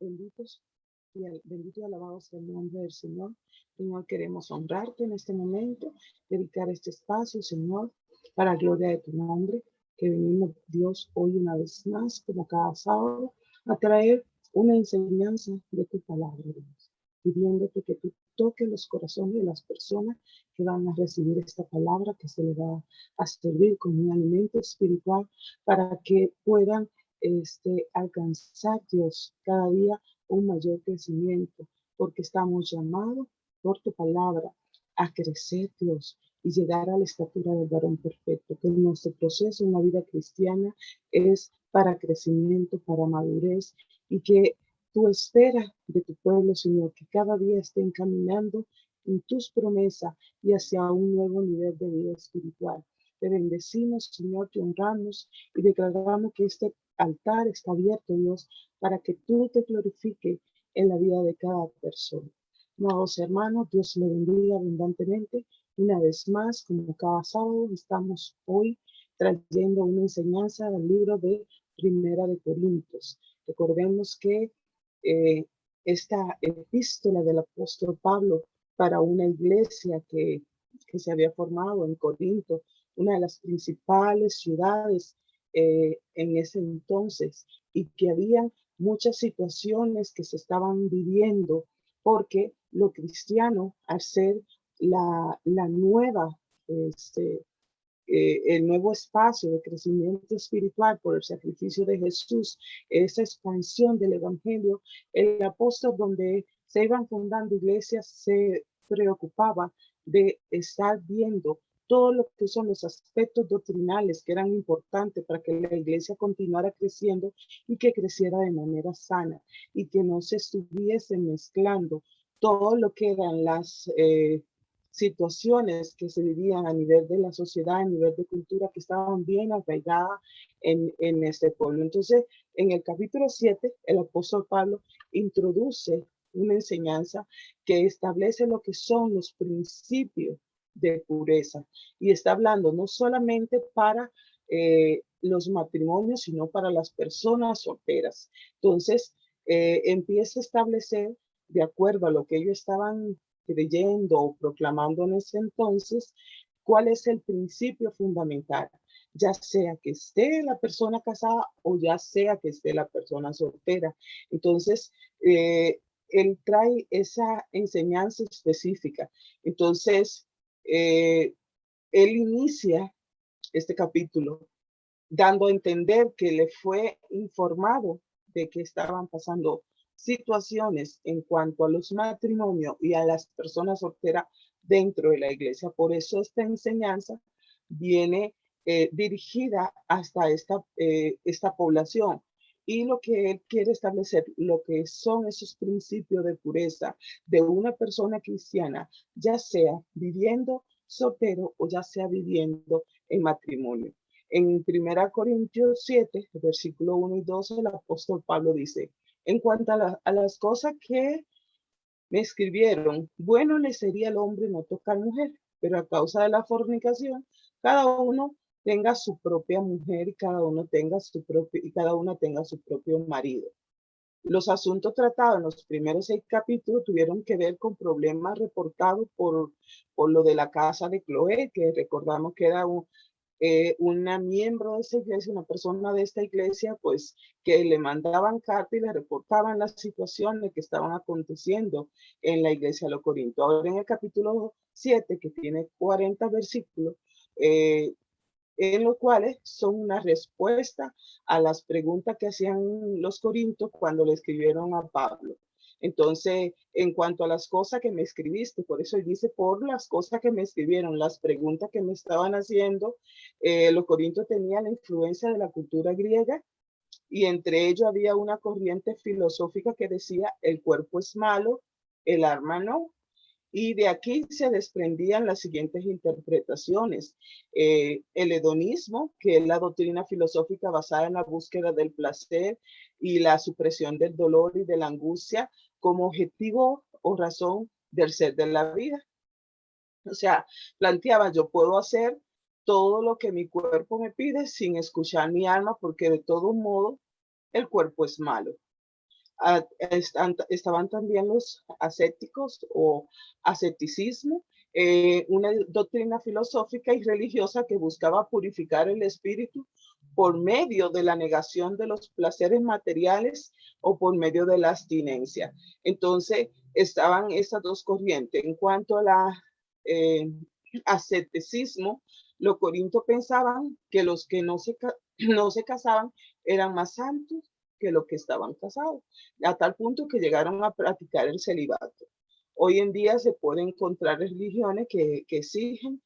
benditos bendito y alabado sea el nombre del Señor. Señor, queremos honrarte en este momento, dedicar este espacio, Señor, para gloria de tu nombre, que venimos, Dios, hoy una vez más, como cada sábado, a traer una enseñanza de tu palabra, Dios, pidiéndote que tú toques los corazones de las personas que van a recibir esta palabra, que se le va a servir como un alimento espiritual para que puedan alcanzar, Dios, cada día un mayor crecimiento, porque estamos llamados por tu palabra a crecer, Dios, y llegar a la estatura del varón perfecto, que nuestro proceso en la vida cristiana es para crecimiento, para madurez, y que tú esperas de tu pueblo, Señor, que cada día estén caminando en tus promesas y hacia un nuevo nivel de vida espiritual. Te bendecimos, Señor, te honramos y declaramos que este altar está abierto, Dios, para que tú te glorifiques en la vida de cada persona. Amados hermanos, Dios le bendiga abundantemente. Una vez más, como cada sábado, estamos hoy trayendo una enseñanza del libro de Primera de Corintios. Recordemos que esta epístola del apóstol Pablo para una iglesia que se había formado en Corinto, una de las principales ciudades en ese entonces, y que había muchas situaciones que se estaban viviendo porque lo cristiano, al ser la nueva, el nuevo espacio de crecimiento espiritual por el sacrificio de Jesús, esa expansión del evangelio, el apóstol donde se iban fundando iglesias se preocupaba de estar viendo todo lo que son los aspectos doctrinales que eran importantes para que la iglesia continuara creciendo y que creciera de manera sana y que no se estuviese mezclando todo lo que eran las situaciones que se vivían a nivel de la sociedad, a nivel de cultura, que estaban bien arraigadas en este pueblo. Entonces, en el capítulo 7, el apóstol Pablo introduce una enseñanza que establece lo que son los principios de pureza. Y está hablando no solamente para los matrimonios, sino para las personas solteras. Entonces, empieza a establecer, de acuerdo a lo que ellos estaban creyendo o proclamando en ese entonces, cuál es el principio fundamental, ya sea que esté la persona casada o ya sea que esté la persona soltera. Entonces, él trae esa enseñanza específica. Entonces, él inicia este capítulo dando a entender que le fue informado de que estaban pasando situaciones en cuanto a los matrimonios y a las personas solteras dentro de la iglesia. Por eso esta enseñanza viene dirigida hasta esta población. Y lo que él quiere establecer, lo que son esos principios de pureza de una persona cristiana, ya sea viviendo soltero o ya sea viviendo en matrimonio. En 1 Corintios 7, versículo 1 y 12, el apóstol Pablo dice, en cuanto a las cosas que me escribieron, bueno le sería al hombre no tocar mujer, pero a causa de la fornicación, cada uno tenga su propia mujer y cada uno tenga cada una tenga su propio marido. Los asuntos tratados en los primeros 6 capítulos tuvieron que ver con problemas reportados por lo de la casa de Chloé, que recordamos que era una miembro de esa iglesia, una persona de esta iglesia, pues que le mandaban carta y le reportaban las situaciones que estaban aconteciendo en la iglesia de los Corintios. Ahora en el capítulo 7, que tiene 40 versículos, en los cuales son una respuesta a las preguntas que hacían los corintios cuando le escribieron a Pablo. Entonces, en cuanto a las cosas que me escribiste, por eso él dice, por las cosas que me escribieron, las preguntas que me estaban haciendo, los corintios tenían la influencia de la cultura griega y entre ellos había una corriente filosófica que decía, el cuerpo es malo, el alma no. Y de aquí se desprendían las siguientes interpretaciones. El hedonismo, que es la doctrina filosófica basada en la búsqueda del placer y la supresión del dolor y de la angustia como objetivo o razón del ser de la vida. O sea, planteaba, yo puedo hacer todo lo que mi cuerpo me pide sin escuchar mi alma, porque de todo modo el cuerpo es malo. Estaban también los ascéticos o asceticismo, una doctrina filosófica y religiosa que buscaba purificar el espíritu por medio de la negación de los placeres materiales o por medio de la abstinencia. Entonces, estaban esas dos corrientes. En cuanto a la asceticismo, los corintios pensaban que los que no se casaban eran más santos que los que estaban casados, a tal punto que llegaron a practicar el celibato. Hoy en día se pueden encontrar religiones que exigen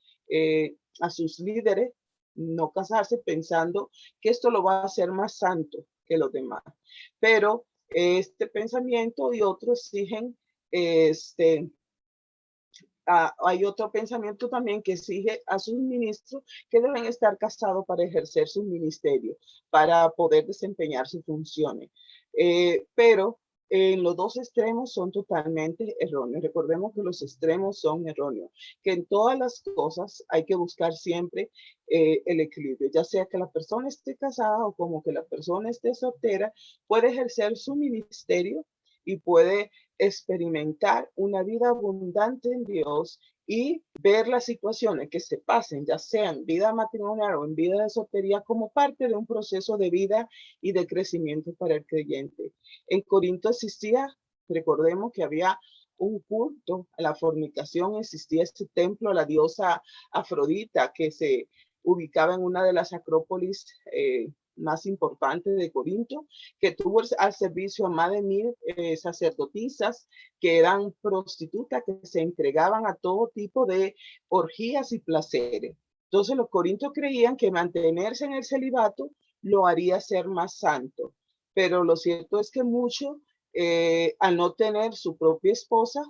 a sus líderes no casarse pensando que esto lo va a hacer más santo que los demás. Pero este pensamiento y otros exigen hay otro pensamiento también que exige a sus ministros que deben estar casados para ejercer su ministerio, para poder desempeñar sus funciones. Pero en los dos extremos son totalmente erróneos. Recordemos que los extremos son erróneos, que en todas las cosas hay que buscar siempre el equilibrio, ya sea que la persona esté casada o como que la persona esté soltera, puede ejercer su ministerio y puede experimentar una vida abundante en Dios y ver las situaciones que se pasen, ya sea en vida matrimonial o en vida de soltería, como parte de un proceso de vida y de crecimiento para el creyente. En Corinto existía, recordemos que había un culto a la fornicación, existía este templo a la diosa Afrodita que se ubicaba en una de las acrópolis más importante de Corinto, que tuvo al servicio a más de 1000 sacerdotisas que eran prostitutas que se entregaban a todo tipo de orgías y placeres. Entonces los corintios creían que mantenerse en el celibato lo haría ser más santo, pero lo cierto es que muchos, al no tener su propia esposa,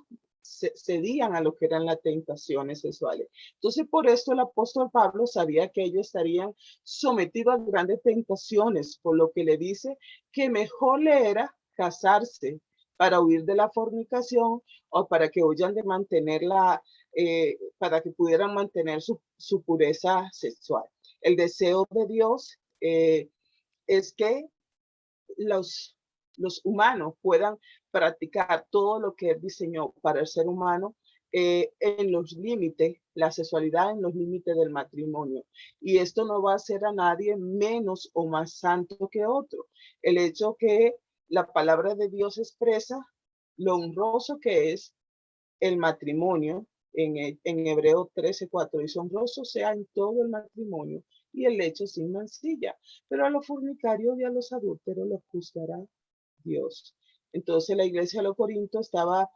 cedían a lo que eran las tentaciones sexuales. Entonces, por esto el apóstol Pablo sabía que ellos estarían sometidos a grandes tentaciones, por lo que le dice que mejor le era casarse para huir de la fornicación o para que huyan de mantenerla, para que pudieran mantener su pureza sexual. El deseo de Dios es que los humanos puedan practicar todo lo que Él diseñó para el ser humano en los límites, la sexualidad en los límites del matrimonio. Y esto no va a hacer a nadie menos o más santo que otro. El hecho que la palabra de Dios expresa lo honroso que es el matrimonio, en Hebreo 13:4, dice honroso sea en todo el matrimonio y el lecho sin mancilla, pero a los fornicarios y a los adúlteros los juzgará Dios. Entonces la iglesia de los Corintios estaba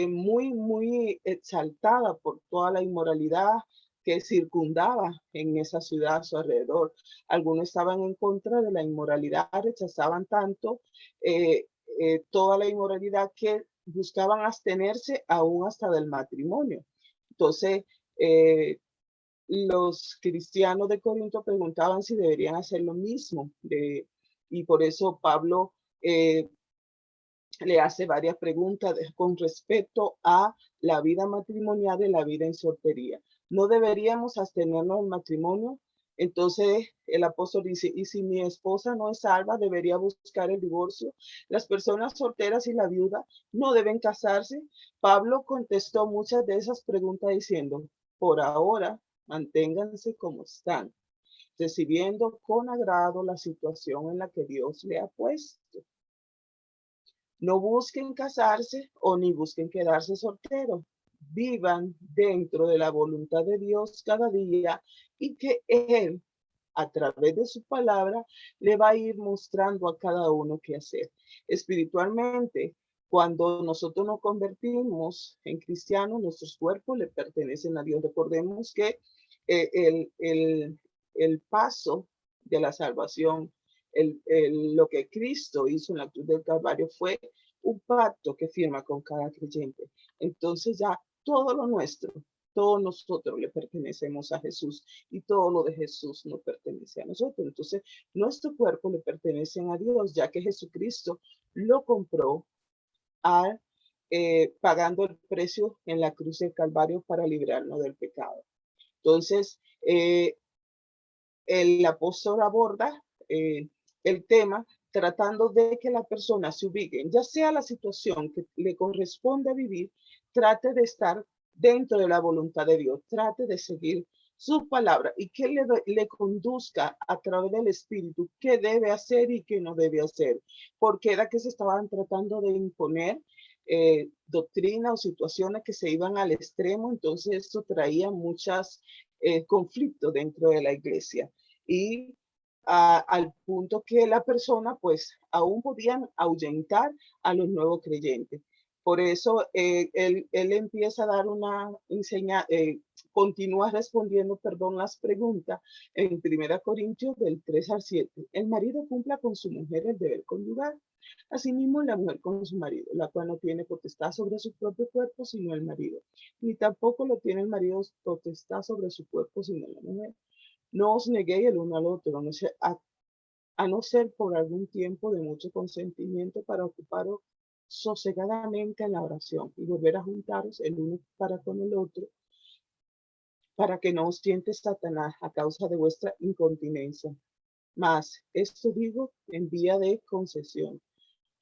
muy exaltada por toda la inmoralidad que circundaba en esa ciudad a su alrededor. Algunos estaban en contra de la inmoralidad, rechazaban tanto toda la inmoralidad que buscaban abstenerse aún hasta del matrimonio. Entonces, los cristianos de Corinto preguntaban si deberían hacer lo mismo. Y por eso Pablo le hace varias preguntas con respecto a la vida matrimonial y la vida en soltería. ¿No deberíamos abstenernos del matrimonio? Entonces el apóstol dice, ¿y si mi esposa no es salva, debería buscar el divorcio? Las personas solteras y la viuda no deben casarse. Pablo contestó muchas de esas preguntas diciendo, por ahora, manténganse como están, recibiendo con agrado la situación en la que Dios le ha puesto. No busquen casarse o ni busquen quedarse solteros. Vivan dentro de la voluntad de Dios cada día y que Él, a través de su palabra, le va a ir mostrando a cada uno qué hacer. Espiritualmente, cuando nosotros nos convertimos en cristianos, nuestros cuerpos le pertenecen a Dios. Recordemos que el paso de la salvación, lo que Cristo hizo en la cruz del Calvario fue un pacto que firma con cada creyente. Entonces ya todo lo nuestro, todos nosotros le pertenecemos a Jesús y todo lo de Jesús nos pertenece a nosotros. Entonces nuestro cuerpo le pertenece a Dios, ya que Jesucristo lo compró al, pagando el precio en la cruz del Calvario para librarnos del pecado. Entonces, el apóstol aborda el tema tratando de que la persona se ubique, ya sea la situación que le corresponde vivir, trate de estar dentro de la voluntad de Dios, trate de seguir su palabra y que le conduzca a través del Espíritu qué debe hacer y qué no debe hacer, porque era que se estaban tratando de imponer doctrina o situaciones que se iban al extremo, entonces esto traía muchos conflictos dentro de la iglesia. Y al punto que la persona pues aún podían ahuyentar a los nuevos creyentes. Por eso él empieza a dar una enseñanza, continúa respondiendo, perdón, las preguntas en 1 Corintios del 3 al 7. El marido cumpla con su mujer el deber conyugal. Asimismo, la mujer con su marido, la cual no tiene potestad sobre su propio cuerpo, sino el marido. Ni tampoco lo tiene el marido potestad sobre su cuerpo, sino la mujer. No os neguéis el uno al otro, a no ser por algún tiempo de mucho consentimiento para ocuparos sosegadamente en la oración y volver a juntaros el uno para con el otro, para que no os tiente Satanás a causa de vuestra incontinencia. Mas esto digo en vía de concesión,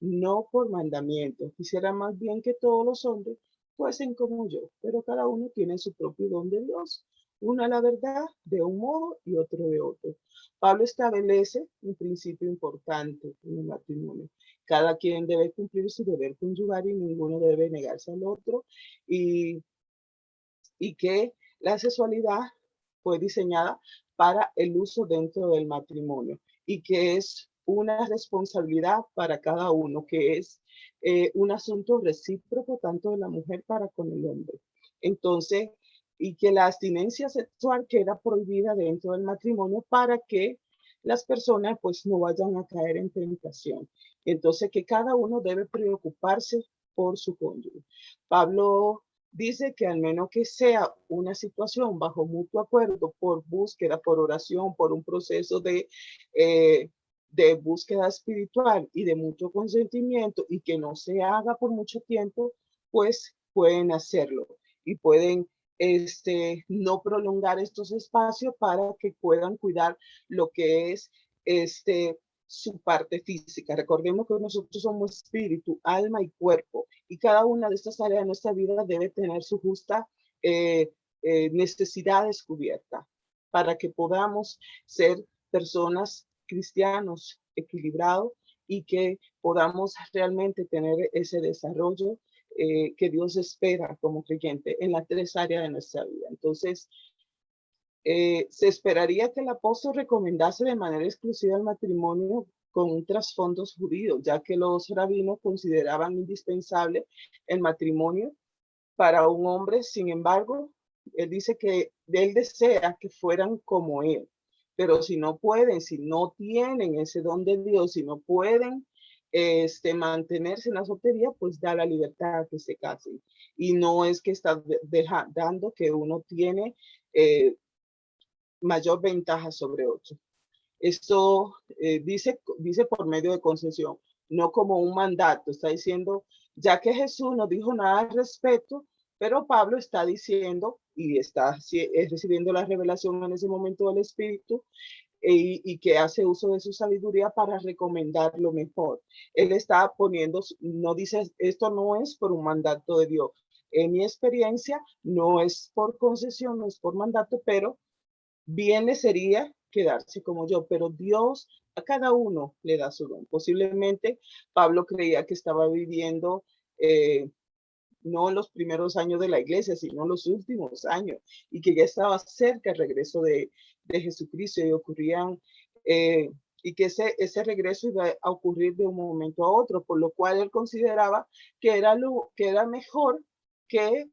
no por mandamiento. Quisiera más bien que todos los hombres fuesen como yo, pero cada uno tiene su propio don de Dios. Uno a la verdad de un modo y otro de otro. Pablo establece un principio importante en el matrimonio. Cada quien debe cumplir su deber conyugal y ninguno debe negarse al otro. Y, y que la sexualidad fue diseñada para el uso dentro del matrimonio y que es una responsabilidad para cada uno, que es un asunto recíproco tanto de la mujer para con el hombre. Entonces, y que la abstinencia sexual queda prohibida dentro del matrimonio para que las personas pues no vayan a caer en tentación. Entonces, que cada uno debe preocuparse por su cónyuge. Pablo dice que al menos que sea una situación bajo mutuo acuerdo, por búsqueda, por oración, por un proceso de búsqueda espiritual y de mucho consentimiento y que no se haga por mucho tiempo, pues pueden hacerlo y pueden no prolongar estos espacios para que puedan cuidar lo que es su parte física. Recordemos que nosotros somos espíritu, alma y cuerpo, y cada una de estas áreas de nuestra vida debe tener su justa necesidad descubierta para que podamos ser personas cristianos equilibrados y que podamos realmente tener ese desarrollo que Dios espera como creyente en las tres áreas de nuestra vida. Entonces, se esperaría que el apóstol recomendase de manera exclusiva el matrimonio con un trasfondo judío, ya que los rabinos consideraban indispensable el matrimonio para un hombre. Sin embargo, él dice que él desea que fueran como él, pero si no pueden, si no tienen ese don de Dios, si no pueden mantenerse en la soltería, pues da la libertad a que se casen. Y no es que está dando que uno tiene mayor ventaja sobre otro. Esto dice por medio de concesión, no como un mandato. Está diciendo, ya que Jesús no dijo nada al respecto, pero Pablo está diciendo y está recibiendo la revelación en ese momento del Espíritu y que hace uso de su sabiduría para recomendar lo mejor. Él está poniendo, no dice, esto no es por un mandato de Dios. En mi experiencia, no es por concesión, no es por mandato, pero bien le sería quedarse como yo, pero Dios a cada uno le da su don. Posiblemente Pablo creía que estaba viviendo no en los primeros años de la iglesia, sino en los últimos años, y que ya estaba cerca el regreso de Jesucristo y ocurrían, y que ese regreso iba a ocurrir de un momento a otro, por lo cual él consideraba que era mejor que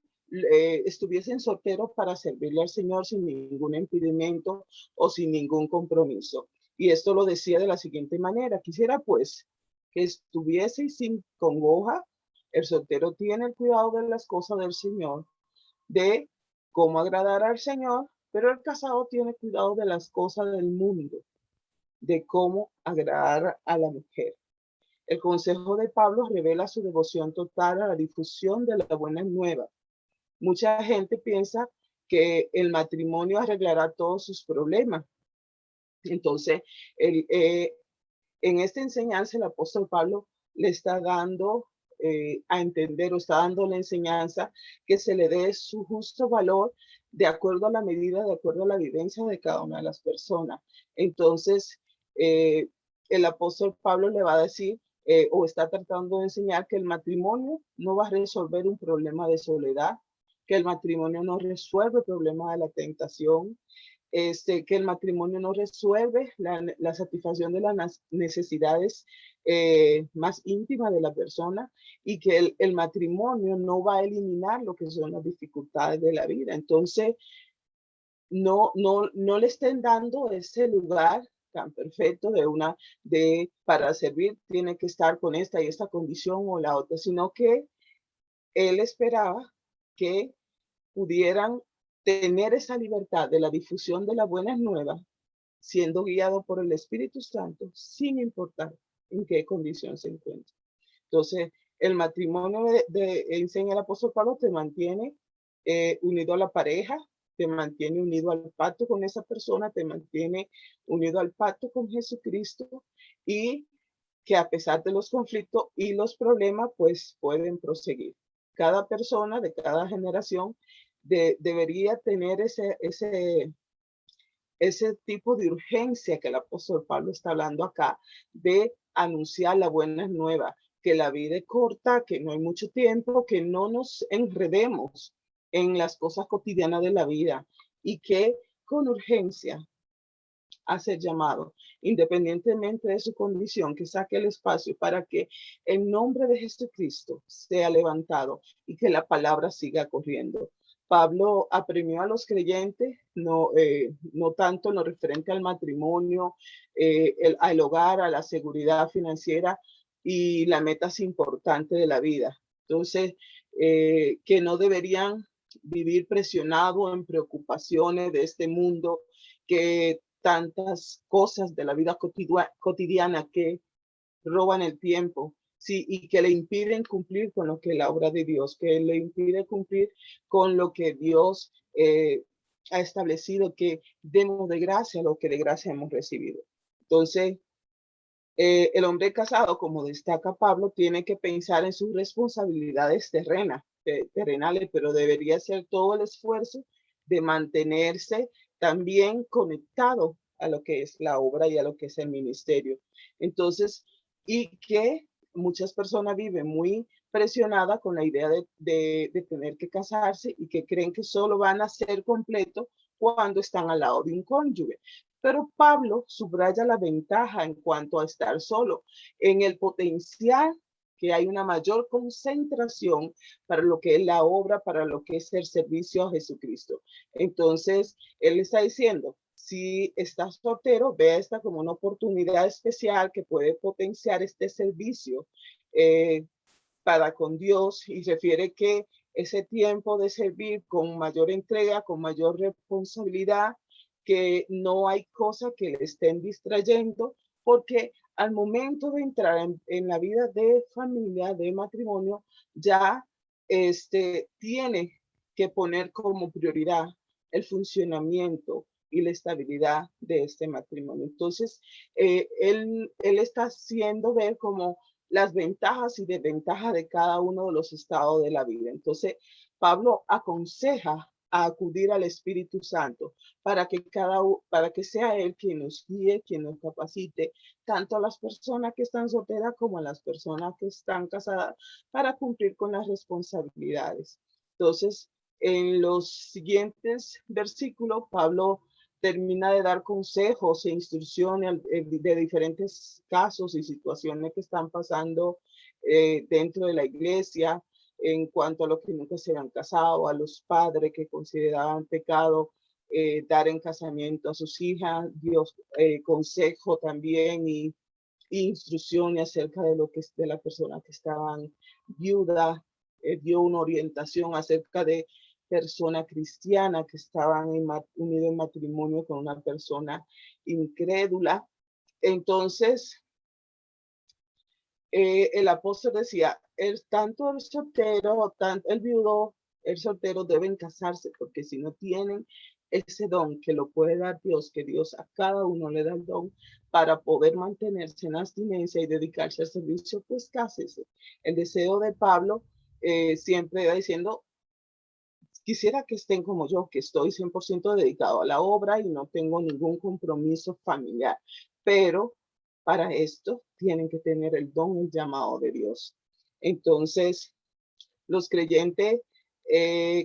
estuviesen solteros para servirle al Señor sin ningún impedimento o sin ningún compromiso. Y esto lo decía de la siguiente manera: quisiera pues que estuvieseis sin congoja. El soltero tiene el cuidado de las cosas del Señor, de cómo agradar al Señor, pero el casado tiene cuidado de las cosas del mundo, de cómo agradar a la mujer. El consejo de Pablo revela su devoción total a la difusión de la buena nueva. Mucha gente piensa que el matrimonio arreglará todos sus problemas. Entonces, en esta enseñanza el apóstol Pablo le está dando a entender o está dando la enseñanza que se le dé su justo valor de acuerdo a la medida, de acuerdo a la vivencia de cada una de las personas. Entonces, el apóstol Pablo le va a decir o está tratando de enseñar que el matrimonio no va a resolver un problema de soledad, que el matrimonio no resuelve el problema de la tentación, que el matrimonio no resuelve la satisfacción de las necesidades más íntimas de la persona y que el matrimonio no va a eliminar lo que son las dificultades de la vida. Entonces, no le estén dando ese lugar tan perfecto para servir tiene que estar con esta y esta condición o la otra, sino que él esperaba que pudieran tener esa libertad de la difusión de las buenas nuevas, siendo guiado por el Espíritu Santo, sin importar en qué condición se encuentre. Entonces, el matrimonio enseña el apóstol Pablo, te mantiene unido a la pareja, te mantiene unido al pacto con esa persona, te mantiene unido al pacto con Jesucristo y que a pesar de los conflictos y los problemas, pues pueden proseguir. Cada persona de cada generación debería tener ese tipo de urgencia que el apóstol Pablo está hablando acá, de anunciar la buena nueva, que la vida es corta, que no hay mucho tiempo, que no nos enredemos en las cosas cotidianas de la vida y que con urgencia hacer llamado, independientemente de su condición, que saque el espacio para que el nombre de Jesucristo sea levantado y que la palabra siga corriendo. Pablo apremió a los creyentes, no tanto en lo referente al matrimonio, al hogar, a la seguridad financiera y la metas importante de la vida. Entonces, que no deberían vivir presionados en preocupaciones de este mundo, que tantas cosas de la vida cotidiana que roban el tiempo, sí, y que le impiden cumplir con lo que es la obra de Dios, que le impide cumplir con lo que Dios ha establecido, que demos de gracia lo que de gracia hemos recibido. Entonces, el hombre casado, como destaca Pablo, tiene que pensar en sus responsabilidades terrenales, pero debería hacer todo el esfuerzo de mantenerse también conectado a lo que es la obra y a lo que es el ministerio. Entonces, y que muchas personas viven muy presionadas con la idea de tener que casarse y que creen que solo van a ser completos cuando están al lado de un cónyuge. Pero Pablo subraya la ventaja en cuanto a estar solo, en el potencial que hay una mayor concentración para lo que es la obra, para lo que es el servicio a Jesucristo. Entonces, él está diciendo, si estás soltero, ve esta como una oportunidad especial que puede potenciar este servicio para con Dios, y refiere que ese tiempo de servir con mayor entrega, con mayor responsabilidad, que no hay cosa que le estén distrayendo, porque al momento de entrar en la vida de familia, de matrimonio, ya tiene que poner como prioridad el funcionamiento y la estabilidad de este matrimonio. Entonces, él está haciendo ver como las ventajas y desventajas de cada uno de los estados de la vida. Entonces, Pablo aconseja a acudir al Espíritu Santo para que sea Él quien nos guíe, quien nos capacite, tanto a las personas que están solteras como a las personas que están casadas, para cumplir con las responsabilidades. Entonces, en los siguientes versículos, Pablo termina de dar consejos e instrucciones de diferentes casos y situaciones que están pasando dentro de la iglesia en cuanto a los que nunca se habían casado, a los padres que consideraban pecado dar en casamiento a sus hijas, dio consejo también y instrucciones acerca de lo que es de la persona que estaban viuda, dio una orientación acerca de persona cristiana que estaban unidos en matrimonio con una persona incrédula. Entonces, el apóstol decía, tanto el soltero, tanto el viudo, el soltero deben casarse, porque si no tienen ese don que lo puede dar Dios, que Dios a cada uno le da el don para poder mantenerse en abstinencia y dedicarse al servicio, pues cásese. El deseo de Pablo siempre va diciendo, quisiera que estén como yo, que estoy 100% dedicado a la obra y no tengo ningún compromiso familiar, pero para esto tienen que tener el don, el llamado de Dios. Entonces, los creyentes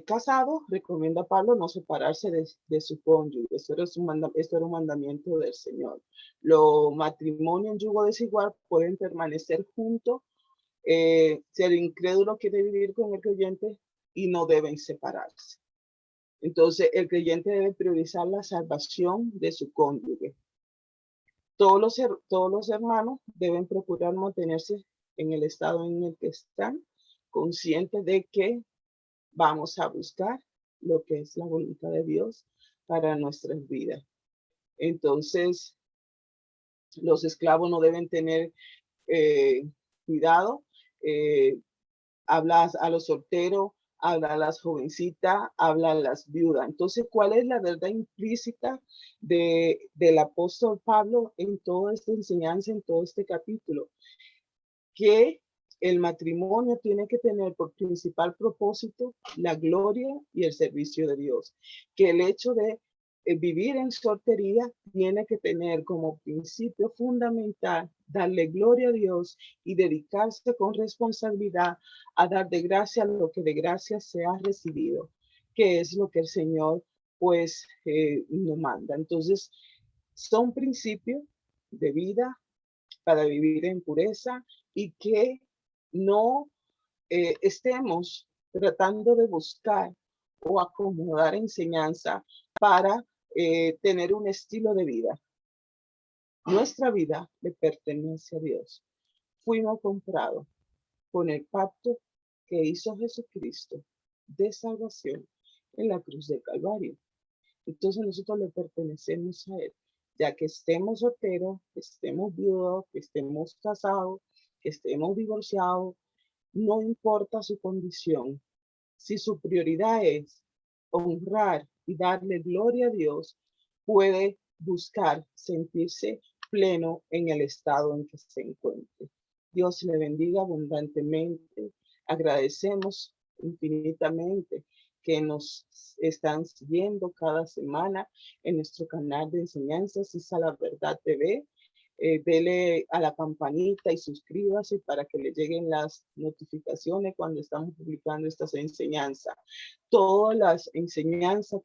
casados, recomienda a Pablo no separarse de su cónyuge. Esto era un mandamiento del Señor. Los matrimonios en yugo desigual pueden permanecer juntos. Si el incrédulo quiere vivir con el creyente y no deben separarse. Entonces, el creyente debe priorizar la salvación de su cónyuge. Todos los hermanos deben procurar mantenerse en el estado en el que están, conscientes de que vamos a buscar lo que es la voluntad de Dios para nuestras vidas. Entonces, los esclavos no deben tener cuidado. Hablas a los solteros, habla a las jovencitas, habla a las viudas. Entonces, ¿cuál es la verdad implícita del apóstol Pablo en toda esta enseñanza, en todo este capítulo? Que el matrimonio tiene que tener por principal propósito la gloria y el servicio de Dios. Que el hecho de vivir en soltería tiene que tener como principio fundamental darle gloria a Dios y dedicarse con responsabilidad a dar de gracia lo que de gracia se ha recibido, que es lo que el Señor pues nos manda. Entonces, son principios de vida para vivir en pureza y que no estemos tratando de buscar o acomodar enseñanza para tener un estilo de vida. Nuestra vida le pertenece a Dios. Fuimos comprados con el pacto que hizo Jesucristo de salvación en la cruz del Calvario. Entonces nosotros le pertenecemos a Él, ya que estemos solteros, que estemos viudos, que estemos casados, que estemos divorciados, no importa su condición. Si su prioridad es honrar y darle gloria a Dios, puede buscar sentirse pleno en el estado en que se encuentre. Dios le bendiga abundantemente. Agradecemos infinitamente que nos están siguiendo cada semana en nuestro canal de enseñanzas Isa la Verdad TV. Dele a la campanita y suscríbase para que le lleguen las notificaciones cuando estamos publicando estas enseñanzas. Todas las enseñanzas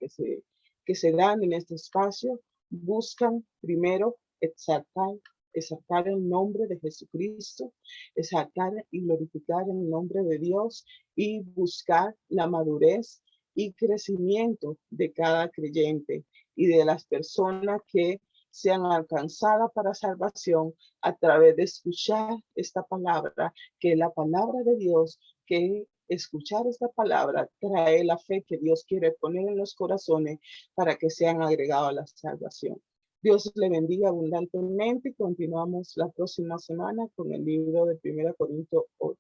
que se dan en este espacio buscan primero exaltar el nombre de Jesucristo, exaltar y glorificar el nombre de Dios y buscar la madurez y crecimiento de cada creyente y de las personas que sean alcanzadas para salvación a través de escuchar esta palabra, que es la palabra de Dios, que escuchar esta palabra trae la fe que Dios quiere poner en los corazones para que sean agregados a la salvación. Dios le bendiga abundantemente y continuamos la próxima semana con el libro de 1 Corintios 8.